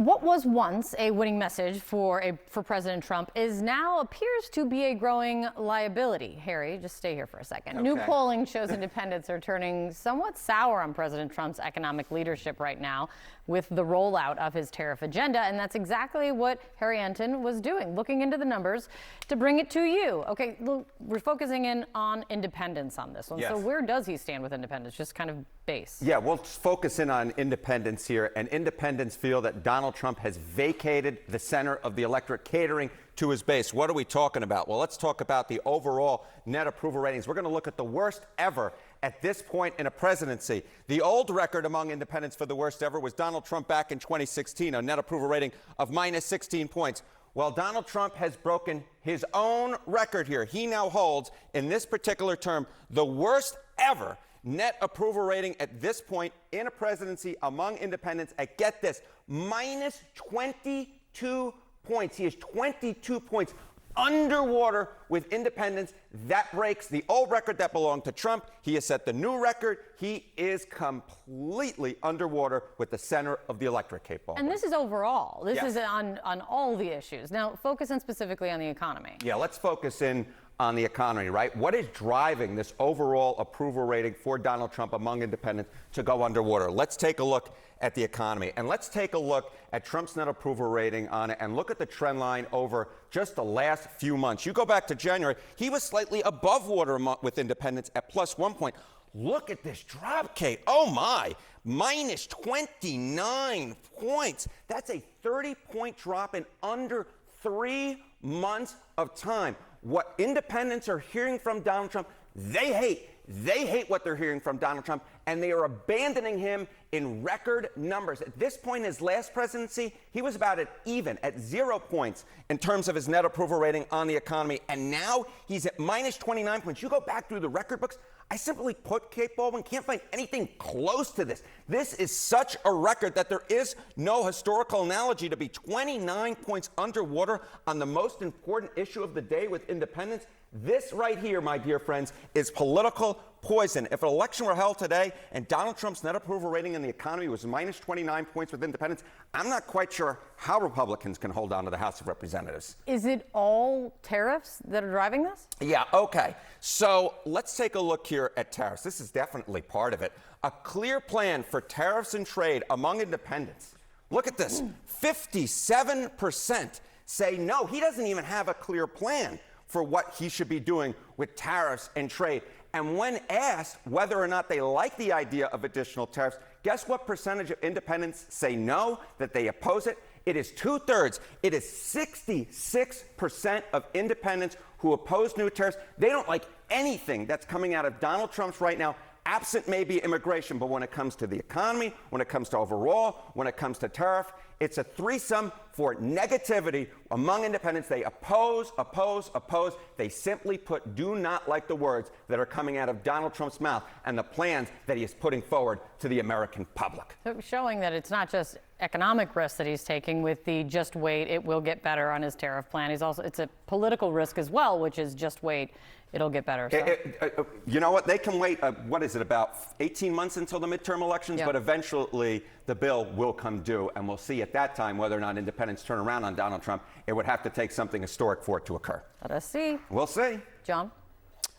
What was once a winning message for President Trump is now appears to be a growing liability. Harry, just stay here for a second. Okay. New polling shows independents are turning somewhat sour on President Trump's economic leadership right now with the rollout of his tariff agenda. And that's exactly what Harry Enton was doing, looking into the numbers to bring it to you. Okay, we're focusing in on independents on this one. Yes. So where does he stand with independents? Just kind of base. Yeah, we'll focus in on independents here. And independents feel that Donald Trump has vacated the center of the electorate, catering to his base. What are we talking about? Well, let's talk about the overall net approval ratings. We're going to look at the worst ever at this point in a presidency. The old record among independents for the worst ever was Donald Trump back in 2016, a net approval rating of minus 16 points. Well, Donald Trump has broken his own record here. He now holds, in this particular term, the worst ever net approval rating at this point in a presidency among independents at, get this, minus 22 points. He is 22 points underwater with independents. That breaks the old record that belonged to Trump. He has set the new record. He is completely underwater with the center of the electorate, Kate Baldwin. And this is overall. This is on all the issues. Now, focus in specifically on the economy. Yeah, let's focus in on the economy, right? What is driving this overall approval rating for Donald Trump among independents to go underwater? Let's take a look at the economy. And let's take a look at Trump's net approval rating on it and look at the trend line over just the last few months. You go back to January, he was slightly above water with independents at plus 1 point. Look at this drop, Kate. Oh, my. Minus 29 points. That's a 30-point drop in under 3 months of time. What independents are hearing from Donald Trump, they hate. They hate what they're hearing from Donald Trump, and they are abandoning him in record numbers. At this point in his last presidency, he was about at even, at 0 points in terms of his net approval rating on the economy, and now he's at minus 29 points. You go back through the record books, I simply put, Kate Baldwin, can't find anything close to this. This is such a record that there is no historical analogy to be 29 points underwater on the most important issue of the day with independents. This right here, my dear friends, is political poison. If an election were held today and Donald Trump's net approval rating in the economy was minus 29 points with independents, I'm not quite sure how Republicans can hold on to the House of Representatives. Is it all tariffs that are driving this? Yeah, okay. So let's take a look here at tariffs. This is definitely part of it. A clear plan for tariffs and trade among independents. Look at this. 57% say no. He doesn't even have a clear plan for what he should be doing with tariffs and trade. And when asked whether or not they like the idea of additional tariffs, guess what percentage of independents say no, that they oppose it? It is 2/3. It is 66% of independents who oppose new tariffs. They don't like anything that's coming out of Donald Trump's right now, absent maybe immigration. But when it comes to the economy, when it comes to overall, when it comes to tariff, it's a threesome for negativity among independents. They oppose, oppose, oppose. They simply do not like the words that are coming out of Donald Trump's mouth and the plans that he is putting forward to the American public. So showing that it's not just economic risk that he's taking with the just wait, it will get better on his tariff plan. It's a political risk as well, which is just wait, it'll get better. So. You know what? They can wait, what is it, about 18 months until the midterm elections? Yeah. But eventually the bill will come due, and we'll see at that time whether or not independents turn around on Donald Trump. It would have to take something historic for it to occur. Let us see. We'll see. John?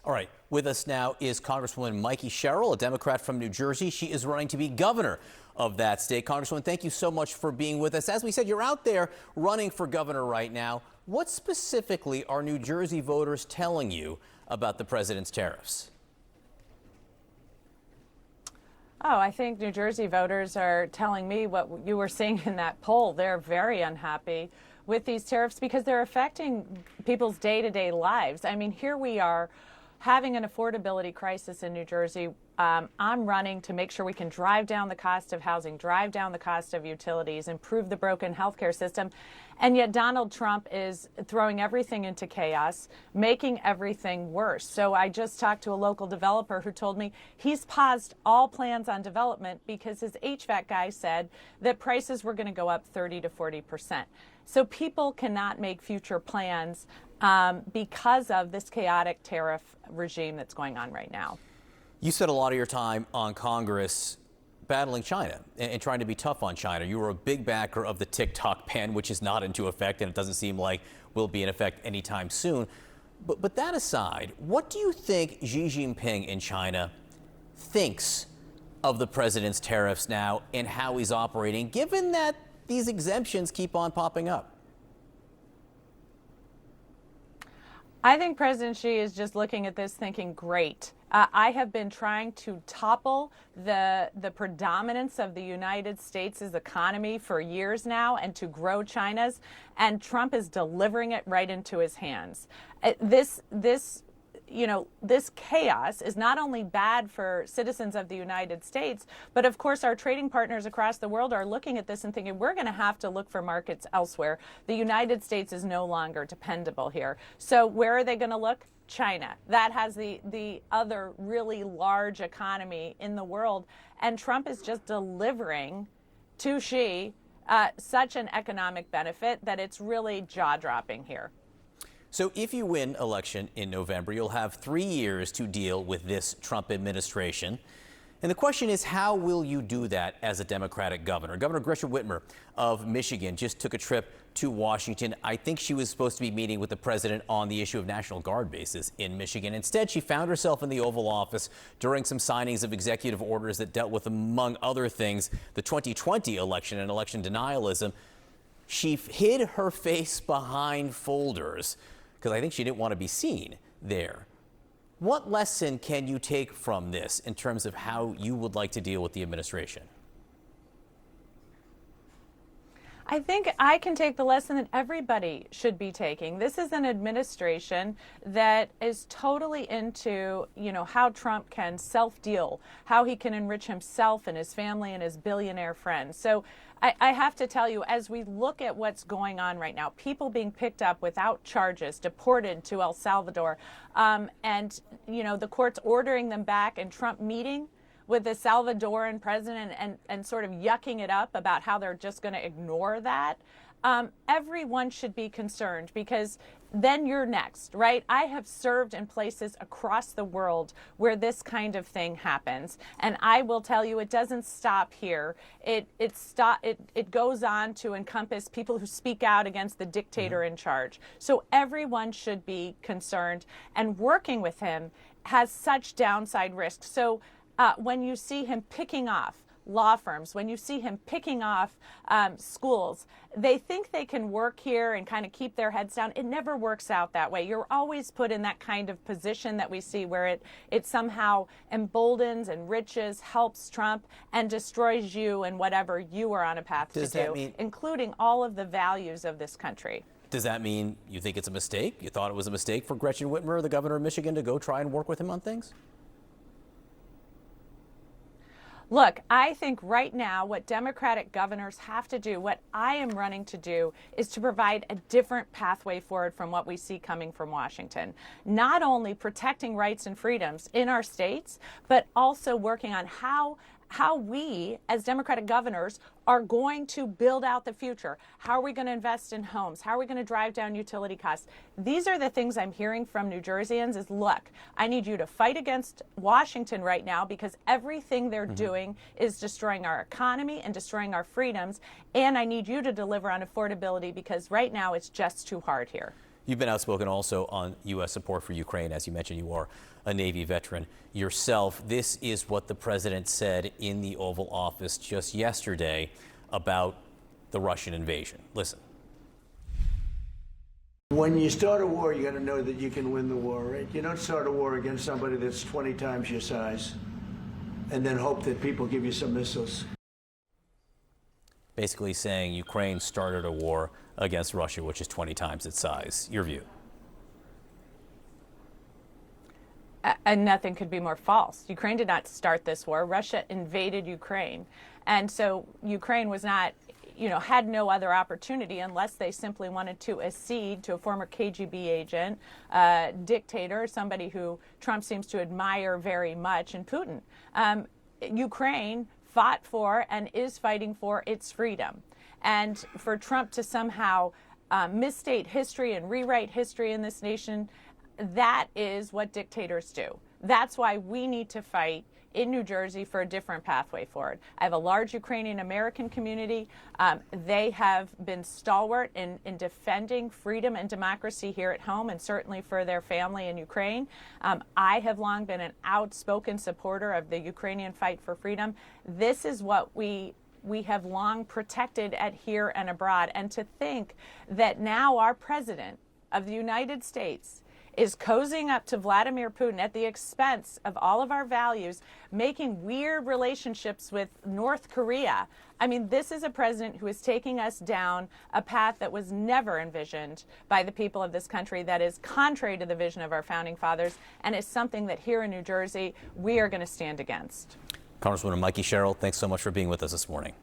All right. With us now is Congresswoman Mikey Sherrill, a Democrat from New Jersey. She is running to be governor of that state. Congresswoman, thank you so much for being with us. As we said, you're out there running for governor right now. What specifically are New Jersey voters telling you about the president's tariffs? Oh, I think New Jersey voters are telling me what you were seeing in that poll. They're very unhappy with these tariffs because they're affecting people's day-to-day lives. I mean, here we are having an affordability crisis in New Jersey. I'm running to make sure we can drive down the cost of housing, drive down the cost of utilities, improve the broken healthcare system. And yet Donald Trump is throwing everything into chaos, making everything worse. So I just talked to a local developer who told me he's paused all plans on development because his HVAC guy said that prices were going to go up 30 to 40%. So people cannot make future plans because of this chaotic tariff regime that's going on right now. You spent a lot of your time on Congress battling China and trying to be tough on China. You were a big backer of the TikTok ban, which is not into effect, and it doesn't seem like will be in effect anytime soon. But that aside, what do you think Xi Jinping in China thinks of the president's tariffs now and how he's operating, given that these exemptions keep on popping up? I think President Xi is just looking at this thinking, great. I have been trying to topple the predominance of the United States' economy for years now and to grow China's, and Trump is delivering it right into his hands. This chaos is not only bad for citizens of the United States, but of course our trading partners across the world are looking at this and thinking we're going to have to look for markets elsewhere. The United States is no longer dependable here. So where are they going to look? China. That has the other really large economy in the world. And Trump is just delivering to Xi such an economic benefit that it's really jaw-dropping here. So if you win election in November, you'll have 3 years to deal with this Trump administration. And the question is, how will you do that as a Democratic governor? Governor Gretchen Whitmer of Michigan just took a trip to Washington. I think she was supposed to be meeting with the president on the issue of National Guard bases in Michigan. Instead, she found herself in the Oval Office during some signings of executive orders that dealt with, among other things, the 2020 election and election denialism. She hid her face behind folders because I think she didn't want to be seen there. What lesson can you take from this in terms of how you would like to deal with the administration? I think I can take the lesson that everybody should be taking. This is an administration that is totally into, how Trump can self-deal, how he can enrich himself and his family and his billionaire friends. So I have to tell you, as we look at what's going on right now, people being picked up without charges, deported to El Salvador, and, the courts ordering them back, and Trump meeting with the Salvadoran president and sort of yucking it up about how they're just going to ignore that. Everyone should be concerned, because then you're next, right? I have served in places across the world where this kind of thing happens, and I will tell you, it doesn't stop here. It goes on to encompass people who speak out against the dictator in charge. So everyone should be concerned, and working with him has such downside risks. So when you see him picking off law firms, when you see him picking off schools, they think they can work here and kind of keep their heads down. It never works out that way. You're always put in that kind of position that we see where it somehow emboldens, enriches, helps Trump, and destroys you and whatever you are on a path to do, including all of the values of this country. Does that mean you think it's a mistake? You thought it was a mistake for Gretchen Whitmer, the governor of Michigan, to go try and work with him on things? Look, I think right now what Democratic governors have to do, what I am running to do, is to provide a different pathway forward from what we see coming from Washington. Not only protecting rights and freedoms in our states, but also working on how we, as Democratic governors, are going to build out the future. How are we going to invest in homes? How are we going to drive down utility costs? These are the things I'm hearing from New Jerseyans is, look, I need you to fight against Washington right now, because everything they're doing is destroying our economy and destroying our freedoms. And I need you to deliver on affordability, because right now it's just too hard here. You've been outspoken also on U.S. support for Ukraine. As you mentioned, you are a Navy veteran yourself. This is what the president said in the Oval Office just yesterday about the Russian invasion. Listen. When you start a war, you got to know that you can win the war, right? You don't start a war against somebody that's 20 times your size and then hope that people give you some missiles. Basically saying Ukraine started a war against Russia, which is 20 times its size. Your view? And nothing could be more false. Ukraine did not start this war. Russia invaded Ukraine. And so Ukraine was not, had no other opportunity unless they simply wanted to accede to a former KGB agent, dictator, somebody who Trump seems to admire very much, and Putin. Ukraine fought for and is fighting for its freedom. And for Trump to somehow misstate history and rewrite history in this nation, that is what dictators do. That's why we need to fight in New Jersey for a different pathway forward. I have a large Ukrainian American community. They have been stalwart in defending freedom and democracy here at home, and certainly for their family in Ukraine. I have long been an outspoken supporter of the Ukrainian fight for freedom. This is what we have long protected at here and abroad. And to think that now our president of the United States is cozying up to Vladimir Putin at the expense of all of our values, making weird relationships with North Korea. I mean, this is a president who is taking us down a path that was never envisioned by the people of this country, that is contrary to the vision of our founding fathers, and is something that here in New Jersey we are going to stand against. Congresswoman Mikey Sherrill, thanks so much for being with us this morning.